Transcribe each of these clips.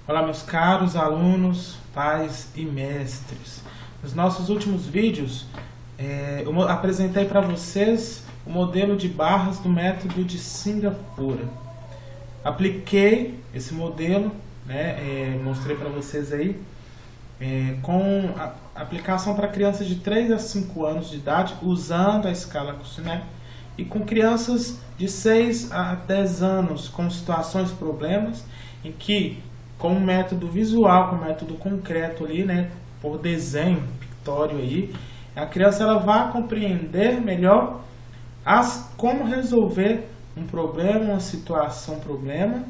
Olá, meus caros alunos, pais e mestres. Nos nossos últimos vídeos, eu apresentei para vocês o modelo de barras do método de Singapura. Apliquei esse modelo, mostrei para vocês aí, com a aplicação para crianças de 3 a 5 anos de idade, usando a escala Kuznets, e com crianças de 6 a 10 anos, com situações, problemas, em que, com o método visual, com o método concreto ali, por desenho, pictório aí, a criança ela vai compreender melhor como resolver um problema, uma situação, problema,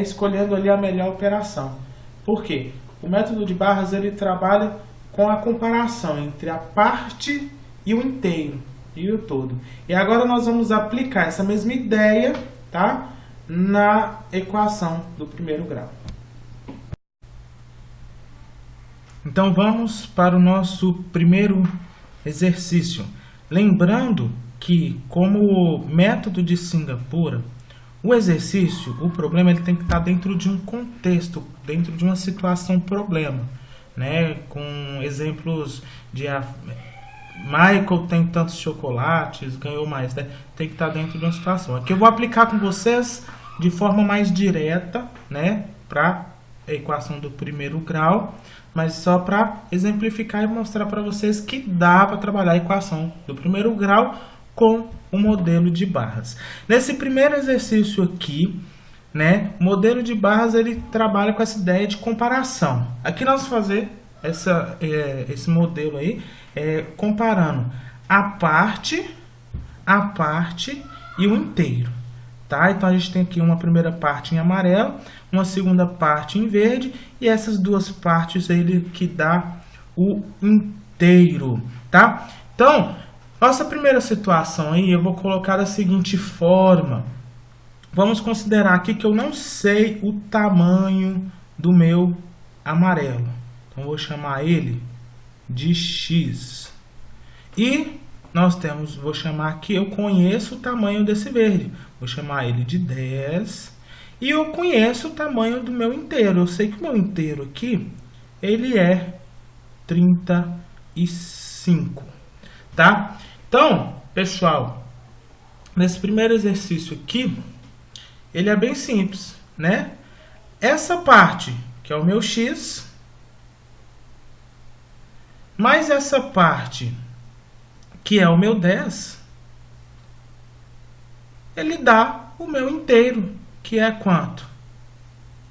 escolhendo ali a melhor operação. Por quê? O método de barras ele trabalha com a comparação entre a parte e o inteiro, e o todo. E agora nós vamos aplicar essa mesma ideia, tá, na equação do primeiro grau. Então vamos para o nosso primeiro exercício. Lembrando que, como método de Singapura, o exercício, o problema, ele tem que estar dentro de um contexto, dentro de uma situação problema, com exemplos de Michael tem tantos chocolates, ganhou mais, tem que estar dentro de uma situação. Aqui eu vou aplicar com vocês de forma mais direta, para a equação do primeiro grau, mas só para exemplificar e mostrar para vocês que dá para trabalhar a equação do primeiro grau com o modelo de barras. Nesse primeiro exercício aqui, o modelo de barras ele trabalha com essa ideia de comparação. Aqui nós vamos fazer esse modelo aí, comparando a parte e o inteiro. Tá? Então a gente tem aqui uma primeira parte em amarelo, uma segunda parte em verde, e essas duas partes ele que dá o inteiro. Tá? Então, nossa primeira situação aí eu vou colocar da seguinte forma. Vamos considerar aqui que eu não sei o tamanho do meu amarelo. Então, vou chamar ele de X. E nós vou chamar aqui, eu conheço o tamanho desse verde. Vou chamar ele de 10. E eu conheço o tamanho do meu inteiro. Eu sei que o meu inteiro aqui, ele é 35. Tá? Então, pessoal, nesse primeiro exercício aqui, ele é bem simples, Essa parte, que é o meu X, mais essa parte, que é o meu 10, ele dá o meu inteiro, que é quanto?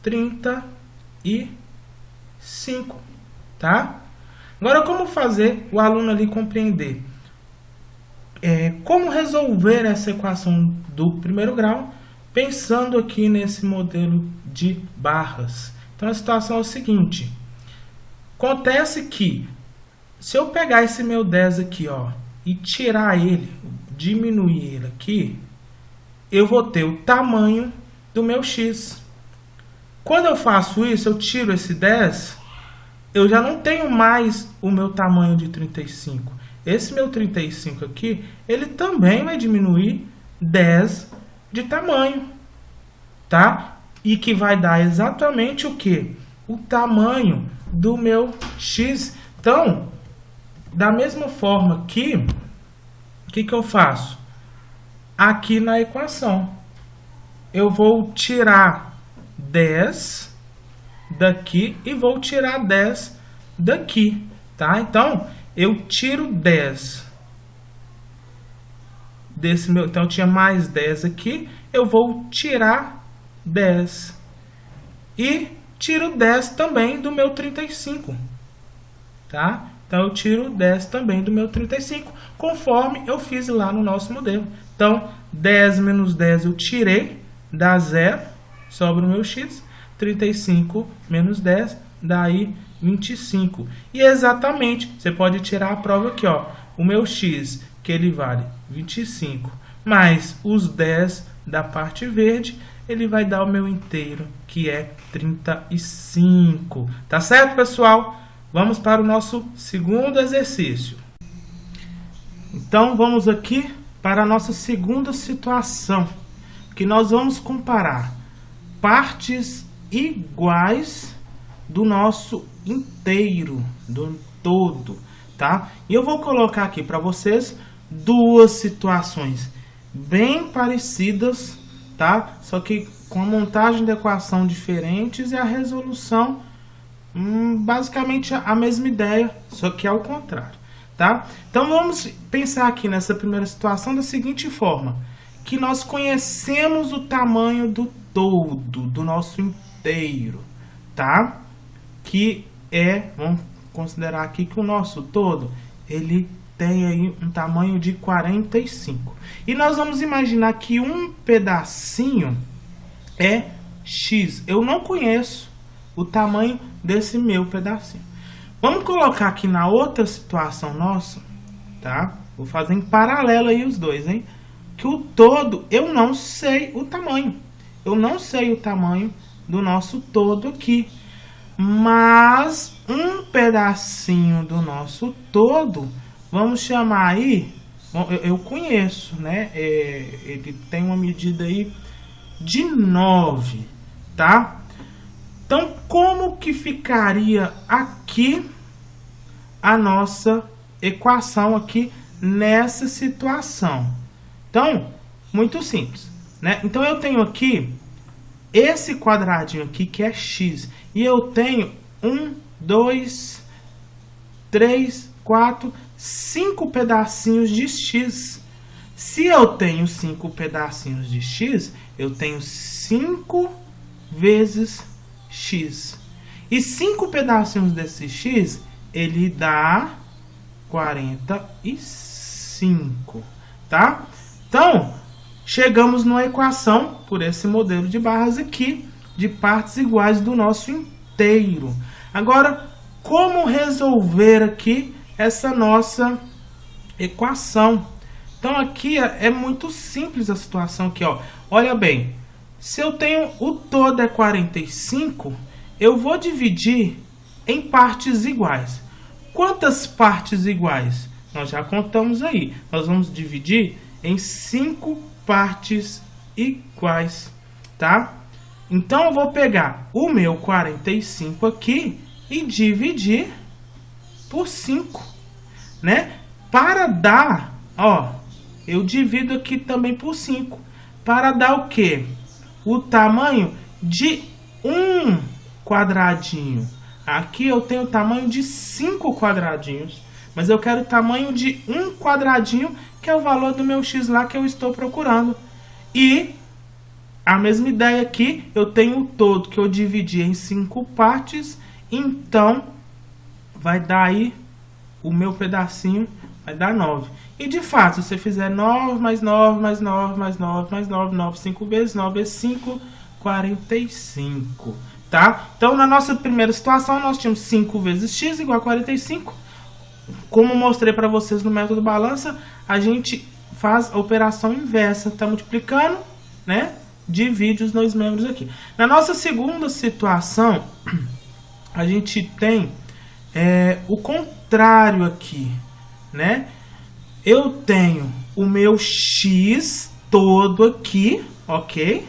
35, tá? Agora, como fazer o aluno ali compreender? Como resolver essa equação do primeiro grau, pensando aqui nesse modelo de barras. Então, a situação é o seguinte. Acontece que, se eu pegar esse meu 10 aqui, e tirar ele, diminuir ele aqui, eu vou ter o tamanho do meu X. Quando eu faço isso, eu tiro esse 10, eu já não tenho mais o meu tamanho de 35. Esse meu 35 aqui, ele também vai diminuir 10 de tamanho, tá? E que vai dar exatamente o quê? O tamanho do meu X. Então, da mesma forma que, o que eu faço? Aqui na equação, eu vou tirar 10 daqui e vou tirar 10 daqui, tá? Então, eu tiro 10 desse meu, então eu tinha mais 10 aqui, eu vou tirar 10 e tiro 10 também do meu 35, tá? Então eu tiro 10 também do meu 35, conforme eu fiz lá no nosso modelo. Então, 10 menos 10 eu tirei, dá 0, sobra o meu X, 35 menos 10, dá aí 25. E exatamente, você pode tirar a prova aqui, o meu X, que ele vale 25, mais os 10 da parte verde, ele vai dar o meu inteiro, que é 35. Tá certo, pessoal? Vamos para o nosso segundo exercício. Então, vamos aqui para a nossa segunda situação, que nós vamos comparar partes iguais do nosso inteiro, do todo, tá? E eu vou colocar aqui para vocês duas situações bem parecidas, tá? Só que com a montagem da equação diferentes e a resolução basicamente a mesma ideia, só que ao contrário, tá? Então vamos pensar aqui nessa primeira situação da seguinte forma, que nós conhecemos o tamanho do todo, do nosso inteiro, tá? Que vamos considerar aqui que o nosso todo, ele tem aí um tamanho de 45. E nós vamos imaginar que um pedacinho é x. Eu não conheço o tamanho desse meu pedacinho. Vamos colocar aqui na outra situação nossa, tá? Vou fazer em paralelo aí os dois, hein? Que o todo, eu não sei o tamanho. Eu não sei o tamanho do nosso todo aqui. Mas um pedacinho do nosso todo, vamos chamar aí, eu conheço, né? Ele tem uma medida aí de 9, tá? Então, como que ficaria aqui a nossa equação aqui nessa situação? Então, muito simples, né? Então, eu tenho aqui esse quadradinho aqui que é x. E eu tenho 1, 2, 3, 4, 5 pedacinhos de x. Se eu tenho 5 pedacinhos de x, eu tenho 5 vezes x. E 5 pedacinhos desse x, ele dá 45, tá? Então, chegamos numa equação, por esse modelo de barras aqui, de partes iguais do nosso inteiro. Agora, como resolver aqui essa nossa equação? Então, aqui é muito simples a situação aqui, ó. Olha bem, se eu tenho o todo é 45, eu vou dividir em partes iguais. Quantas partes iguais? Nós já contamos aí. Nós vamos dividir em 5 partes iguais, tá? Então, eu vou pegar o meu 45 aqui e dividir por 5, né? Para dar, ó, eu divido aqui também por 5. Para dar o quê? O tamanho de um quadradinho. Aqui eu tenho o tamanho de 5 quadradinhos, mas eu quero o tamanho de um quadradinho, que é o valor do meu x lá que eu estou procurando. E a mesma ideia aqui, eu tenho o todo que eu dividi em 5 partes, então vai dar aí, o meu pedacinho vai dar 9. E de fato, se você fizer 9 mais 9 mais 9 mais 9 mais 9, 9 5 vezes, 9 vezes 5, 45, tá? Então, na nossa primeira situação, nós tínhamos 5 vezes x igual a 45. Como mostrei para vocês no método balança, a gente faz a operação inversa, tá multiplicando, né? Divide os dois membros aqui. Na nossa segunda situação, a gente tem o contrário aqui, né? Eu tenho o meu x todo aqui, ok?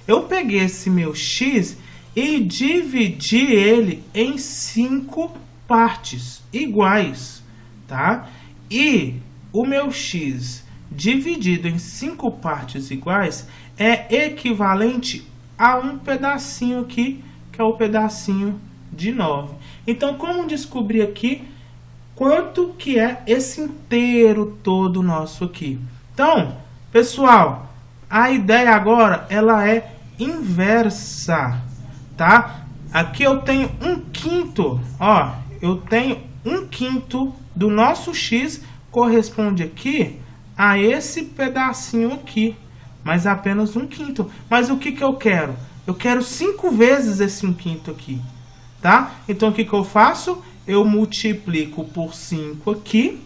Eu peguei esse meu x e dividi ele em 5 partes iguais, tá? E o meu x dividido em 5 partes iguais é equivalente a um pedacinho aqui, que é o pedacinho de 9. Então, como descobrir aqui quanto que é esse inteiro todo nosso aqui? Então, pessoal, a ideia agora, ela é inversa, tá? Aqui eu tenho 1/5, ó, eu tenho 1/5 do nosso x, corresponde aqui a esse pedacinho aqui, mas apenas 1/5. Mas o que que eu quero? Eu quero 5 vezes esse 1/5 aqui, tá? Então, o que que eu faço? Eu multiplico por 5 aqui,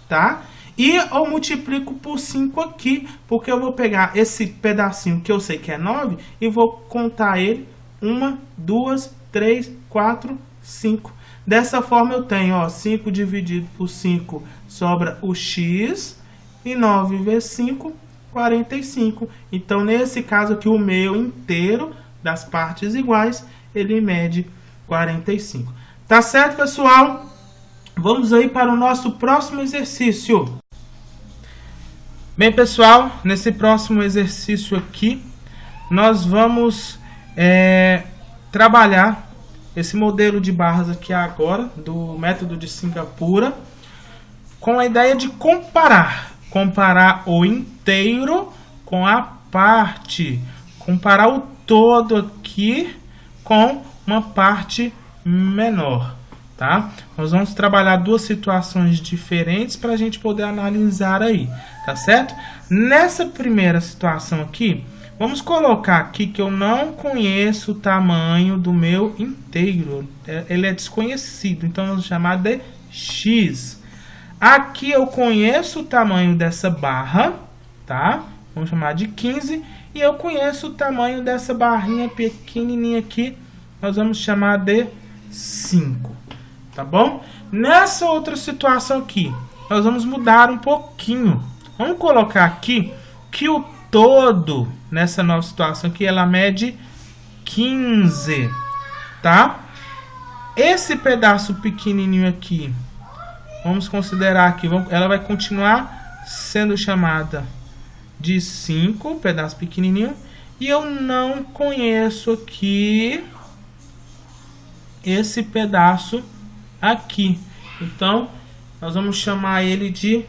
tá? E eu multiplico por 5 aqui, porque eu vou pegar esse pedacinho que eu sei que é 9 e vou contar ele 1, 2, 3, 4, 5. Dessa forma eu tenho, ó, 5 dividido por 5 sobra o x, e 9 vezes 5, 45. Então, nesse caso aqui, o meu inteiro das partes iguais, ele mede 45. Tá certo, pessoal? Vamos aí para o nosso próximo exercício. Bem, pessoal, nesse próximo exercício aqui, nós vamos trabalhar esse modelo de barras aqui agora, do método de Singapura, com a ideia de comparar o inteiro com a parte, comparar o todo aqui com uma parte menor, tá? Nós vamos trabalhar duas situações diferentes para a gente poder analisar aí, tá certo? Nessa primeira situação aqui, vamos colocar aqui que eu não conheço o tamanho do meu inteiro, ele é desconhecido, então vamos chamar de x. Aqui eu conheço o tamanho dessa barra, tá? Vamos chamar de 15. E eu conheço o tamanho dessa barrinha pequenininha aqui, nós vamos chamar de 5, tá bom? Nessa outra situação aqui, nós vamos mudar um pouquinho. Vamos colocar aqui que o todo, nessa nova situação aqui, ela mede 15, tá? Esse pedaço pequenininho aqui, vamos considerar que ela vai continuar sendo chamada de 5, pedaço pequenininho, e eu não conheço aqui esse pedaço aqui, então nós vamos chamar ele de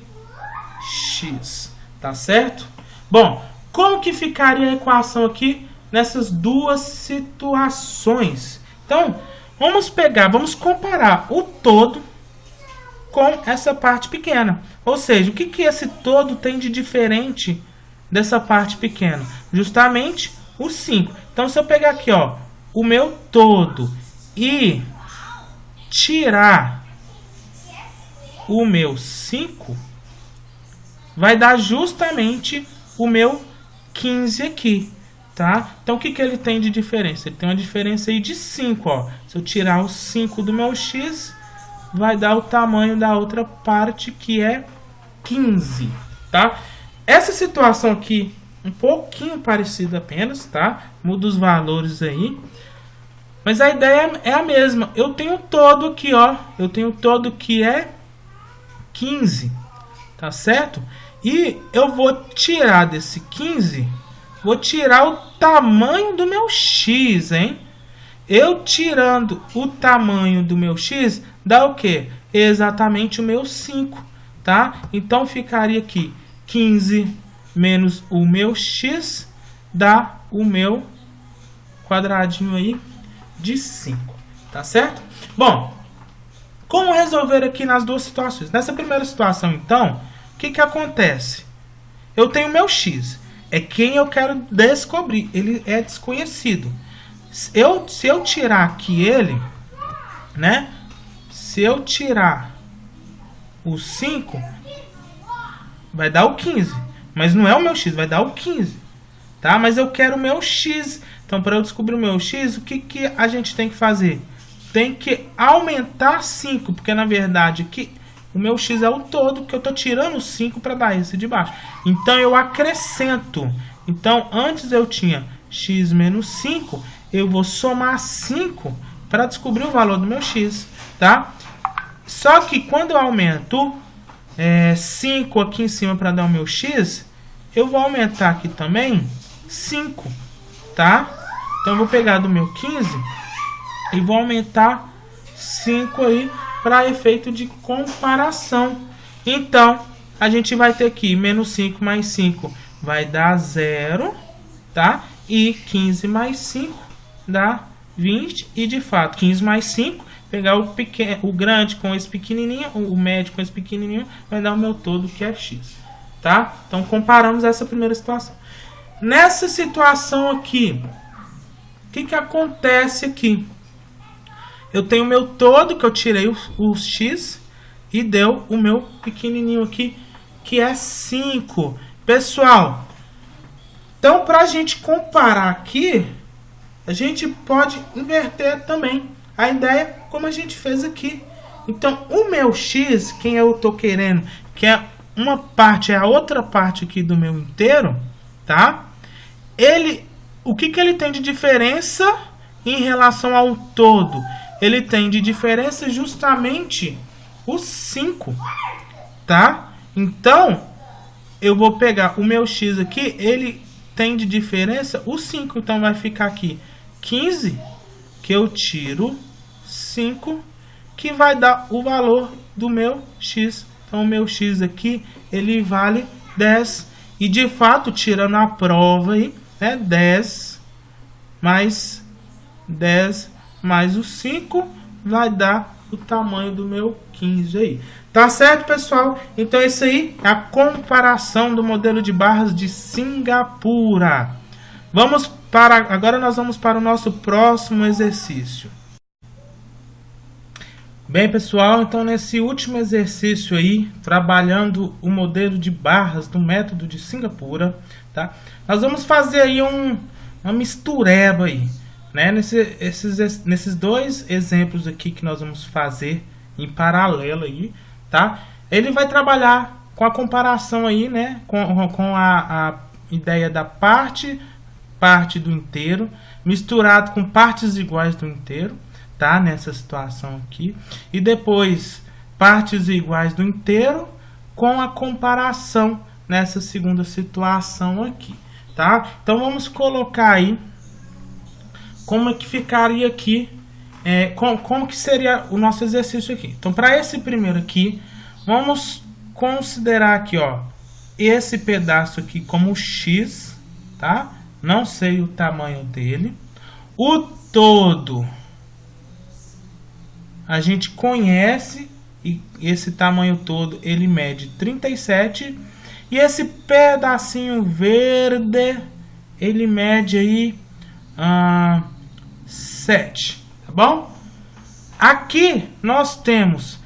x, tá certo? Bom, como que ficaria a equação aqui nessas duas situações? Então, vamos comparar o todo com essa parte pequena. Ou seja, o que esse todo tem de diferente dessa parte pequena? Justamente o 5. Então, se eu pegar aqui, ó, o meu todo e tirar o meu 5, vai dar justamente o meu 15 aqui, tá? Então, o que ele tem de diferença? Ele tem uma diferença aí de 5, ó. Se eu tirar o 5 do meu x, vai dar o tamanho da outra parte, que é 15, tá? Essa situação aqui, um pouquinho parecida apenas, tá? Muda os valores aí. Mas a ideia é a mesma. Eu tenho todo aqui, ó. Eu tenho todo que é 15, tá certo? E eu vou tirar desse 15, vou tirar o tamanho do meu x, hein? Eu tirando o tamanho do meu x, dá o quê? Exatamente o meu 5, tá? Então, ficaria aqui 15 menos o meu x, dá o meu quadradinho aí de 5, tá certo? Bom, como resolver aqui nas duas situações? Nessa primeira situação, então, o que acontece? Eu tenho meu x, é quem eu quero descobrir, ele é desconhecido. Se eu tirar aqui ele, né? Se eu tirar o 5, vai dar o 15. Mas não é o meu x, vai dar o 15. Tá? Mas eu quero o meu x. Então, para eu descobrir o meu x, o que a gente tem que fazer? Tem que aumentar 5. Porque, na verdade, aqui, o meu x é o todo, que eu estou tirando 5 para dar esse de baixo. Então, eu acrescento. Então, antes eu tinha x menos 5. Eu vou somar 5 para descobrir o valor do meu x, tá? Só que quando eu aumento 5 aqui em cima para dar o meu x, eu vou aumentar aqui também 5, tá? Então, eu vou pegar do meu 15 e vou aumentar 5 aí para efeito de comparação. Então, a gente vai ter aqui menos 5 mais 5 vai dar 0, tá? E 15 mais 5 dá 20, e de fato 15 mais 5, pegar o grande com esse pequenininho, o médio com esse pequenininho, vai dar o meu todo, que é x, tá? Então, comparamos essa primeira situação. Nessa situação aqui, o que acontece aqui? Eu tenho o meu todo, que eu tirei o x, e deu o meu pequenininho aqui, que é 5. Pessoal, então, para a gente comparar aqui, a gente pode inverter também a ideia como a gente fez aqui. Então, o meu x, quem eu estou querendo, que é uma parte, é a outra parte aqui do meu inteiro, tá? Ele o que ele tem de diferença em relação ao todo? Ele tem de diferença justamente o 5, tá? Então, eu vou pegar o meu x aqui, ele tem de diferença o 5. Então, vai ficar aqui 15, que eu tiro 5, que vai dar o valor do meu x. Então, o meu x aqui, ele vale 10. E, de fato, tirando a prova aí, né, 10 mais 10 mais o 5 vai dar o tamanho do meu 15 aí. Tá certo, pessoal? Então, isso aí é a comparação do modelo de barras de Singapura. Agora nós vamos para o nosso próximo exercício. Bem, pessoal, então nesse último exercício aí, trabalhando o modelo de barras do método de Singapura, tá? Nós vamos fazer aí uma mistureba aí, né? Nesses dois exemplos aqui que nós vamos fazer em paralelo aí, tá? Ele vai trabalhar com a comparação aí, né? Com a ideia da parte do inteiro, misturado com partes iguais do inteiro, tá? Nessa situação aqui. E depois, partes iguais do inteiro com a comparação nessa segunda situação aqui, tá? Então, vamos colocar aí como é que ficaria aqui, como que seria o nosso exercício aqui. Então, para esse primeiro aqui, vamos considerar aqui, ó, esse pedaço aqui como x, tá? Não sei o tamanho dele. O todo a gente conhece, e esse tamanho todo ele mede 37, e esse pedacinho verde ele mede aí 7, tá bom? Aqui nós temos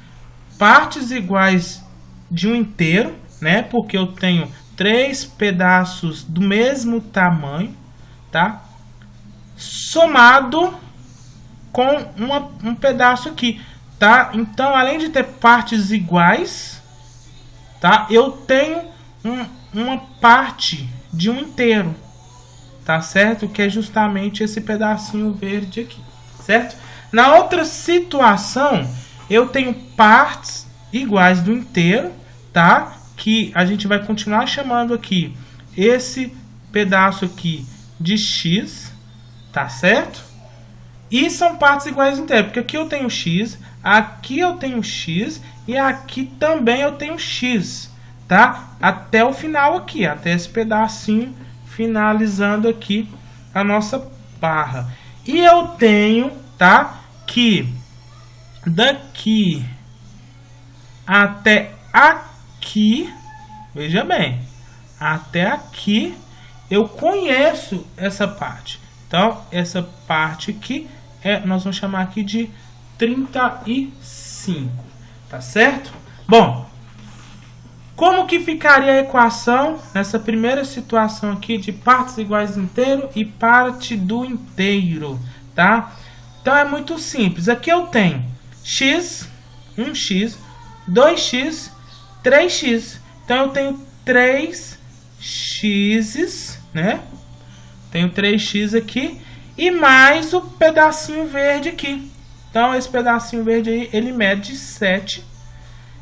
partes iguais de um inteiro, né? Porque eu tenho 3 pedaços do mesmo tamanho, tá? Somado com um pedaço aqui, tá? Então, além de ter partes iguais, tá? Eu tenho uma parte de um inteiro, tá certo? Que é justamente esse pedacinho verde aqui, certo? Na outra situação, eu tenho partes iguais do inteiro, tá? Que a gente vai continuar chamando aqui esse pedaço aqui de x, tá certo? E são partes iguais do inteiro, porque aqui eu tenho x, aqui eu tenho x e aqui também eu tenho x, tá? Até o final aqui, até esse pedacinho finalizando aqui a nossa barra. E eu tenho, tá? Que daqui até aqui, veja bem, até aqui eu conheço essa parte. Então, essa parte aqui, nós vamos chamar aqui de 35, tá certo? Bom, como que ficaria a equação nessa primeira situação aqui de partes iguais do inteiro e parte do inteiro, tá? Então, é muito simples. Aqui eu tenho x, 1x, 2x, 3x. Então, eu tenho 3x, né? Tenho 3x aqui e mais o pedacinho verde aqui. Então, esse pedacinho verde aí, ele mede 7.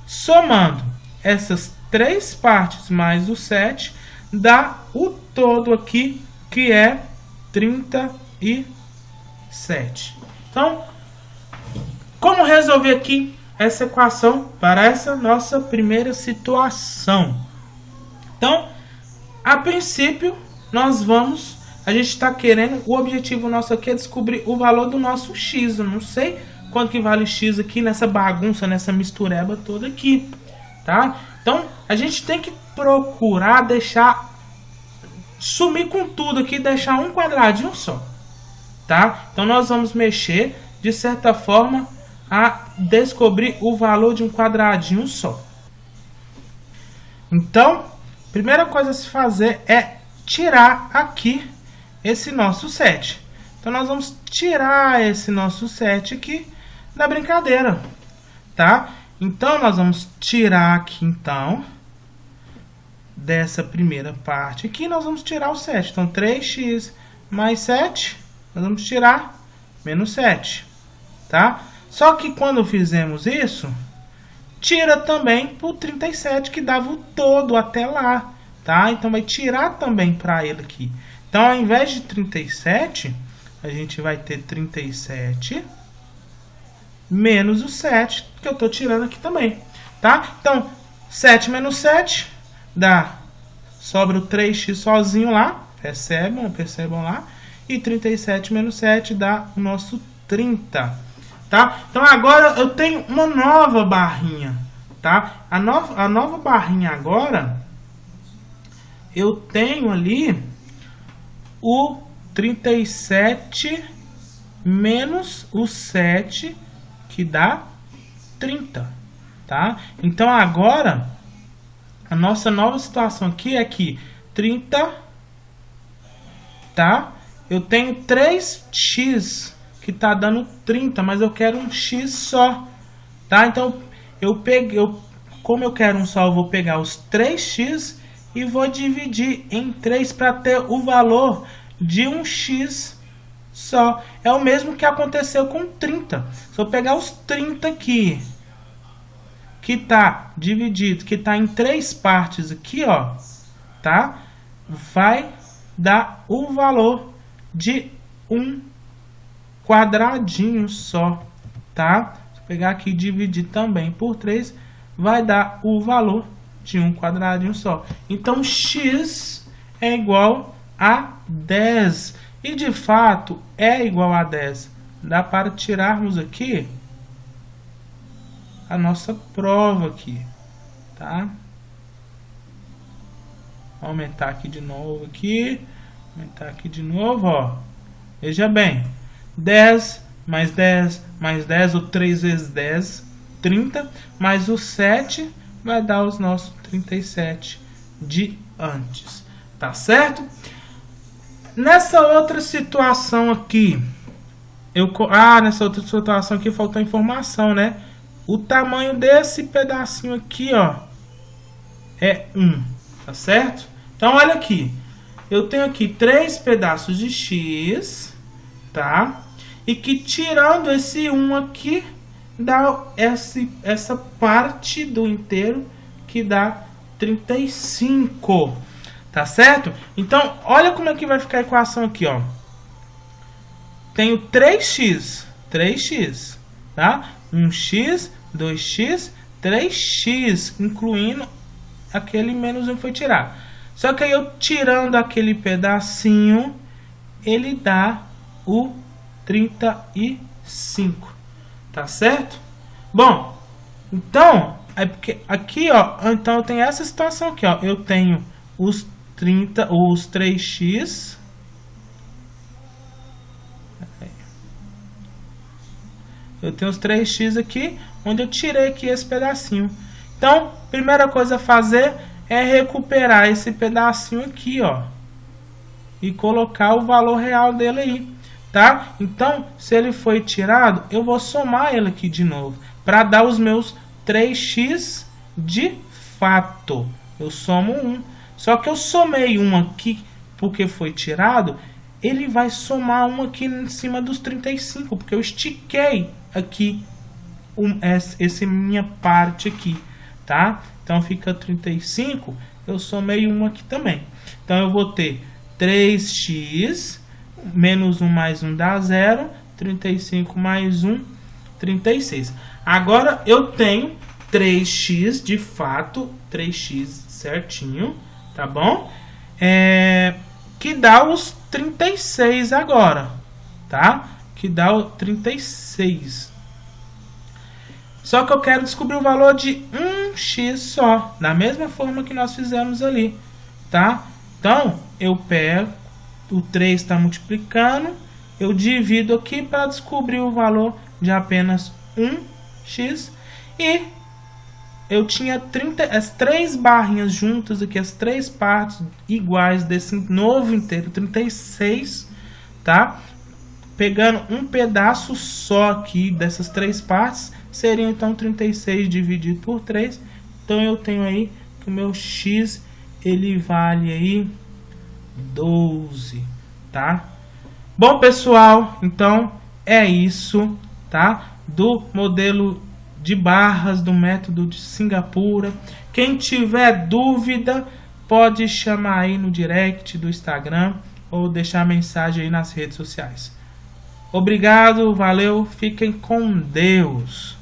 Somando essas 3 partes mais o 7, dá o todo aqui, que é 37. Então, como resolver aqui essa equação para essa nossa primeira situação? Então, a princípio, a gente está querendo, o objetivo nosso aqui é descobrir o valor do nosso x. Eu não sei quanto que vale x aqui nessa bagunça, nessa mistureba toda aqui, tá? Então, a gente tem que procurar sumir com tudo aqui, deixar um quadradinho só, tá? Então, nós vamos mexer, de certa forma, a descobrir o valor de um quadradinho só. Então, a primeira coisa a se fazer é tirar aqui esse nosso 7. Então, nós vamos tirar esse nosso 7 aqui da brincadeira, tá? Então, nós vamos tirar aqui, então, dessa primeira parte aqui, nós vamos tirar o 7. Então, 3x mais 7, nós vamos tirar menos 7, tá? Só que quando fizemos isso, tira também por 37, que dava o todo até lá, tá? Então vai tirar também para ele aqui. Então, ao invés de 37, a gente vai ter 37 menos o 7, que eu estou tirando aqui também, tá? Então, 7 menos 7 dá, sobra o 3x sozinho lá, percebam lá, e 37 menos 7 dá o nosso 30, tá? Então, agora eu tenho uma nova barrinha, tá? A nova barrinha agora, eu tenho ali o 37 menos o 7, que dá 30, tá? Então, agora, a nossa nova situação aqui é que 30, tá? Eu tenho 3x, que tá dando 30, mas eu quero um x só, tá? Então, como eu quero um só, eu vou pegar os 3x e vou dividir em 3 para ter o valor de um x só. É o mesmo que aconteceu com 30. Se eu pegar os 30 aqui, que está dividido, que está em 3 partes aqui, ó, tá? Vai dar o valor de um quadradinho só, tá? Se eu pegar aqui e dividir também por 3, vai dar o valor de um quadradinho só. Então, x é igual a 10. E, de fato, é igual a 10. Dá para tirarmos aqui a nossa prova aqui, tá? Vou aumentar aqui de novo aqui. Aumentar aqui de novo, ó. Veja bem. 10 mais 10 mais 10, ou 3 vezes 10, 30. Mais o 7 vai dar os nossos 37 de antes. Tá certo? Nessa outra situação aqui, nessa outra situação aqui faltou informação, né? O tamanho desse pedacinho aqui, ó, é 1, tá certo? Então, olha aqui. Eu tenho aqui 3 pedaços de x, tá? E que tirando esse 1 aqui, dá essa parte do inteiro que dá 35, tá certo? Então, olha como é que vai ficar a equação aqui, ó. Tenho 3x, tá? 1x, 2x, 3x, incluindo aquele menos 1 que foi tirado. Só que aí eu tirando aquele pedacinho, ele dá o 35, tá certo? Bom, então, é porque aqui, ó, então eu tenho essa situação aqui, ó. Eu tenho os 3x. Eu tenho os 3x aqui, onde eu tirei aqui esse pedacinho. Então, primeira coisa a fazer é recuperar esse pedacinho aqui, ó. E colocar o valor real dele aí, tá? Então, se ele foi tirado, eu vou somar ele aqui de novo, para dar os meus 3x de fato. Eu somo 1. Só que eu somei 1 aqui porque foi tirado, ele vai somar 1 aqui em cima dos 35, porque eu estiquei aqui essa minha parte aqui, tá? Então fica 35, eu somei 1 aqui também. Então eu vou ter 3x menos 1 mais 1 dá 0, 35 mais 1, 36. Agora eu tenho 3x de fato, 3x certinho, tá bom? Que dá os 36 agora, tá? Que dá o 36. Só que eu quero descobrir o valor de 1x só, da mesma forma que nós fizemos ali, tá? Então, eu pego, o 3 está multiplicando, eu divido aqui para descobrir o valor de apenas 1x, e eu tinha as 3 barrinhas juntas aqui, as 3 partes iguais desse novo inteiro, 36, tá? Pegando um pedaço só aqui dessas 3 partes, seria então 36 dividido por 3. Então eu tenho aí que o meu x, ele vale aí 12, tá? Bom, pessoal, então é isso, tá? Do modelo de barras do método de Singapura. Quem tiver dúvida, pode chamar aí no direct do Instagram ou deixar mensagem aí nas redes sociais. Obrigado, valeu, fiquem com Deus.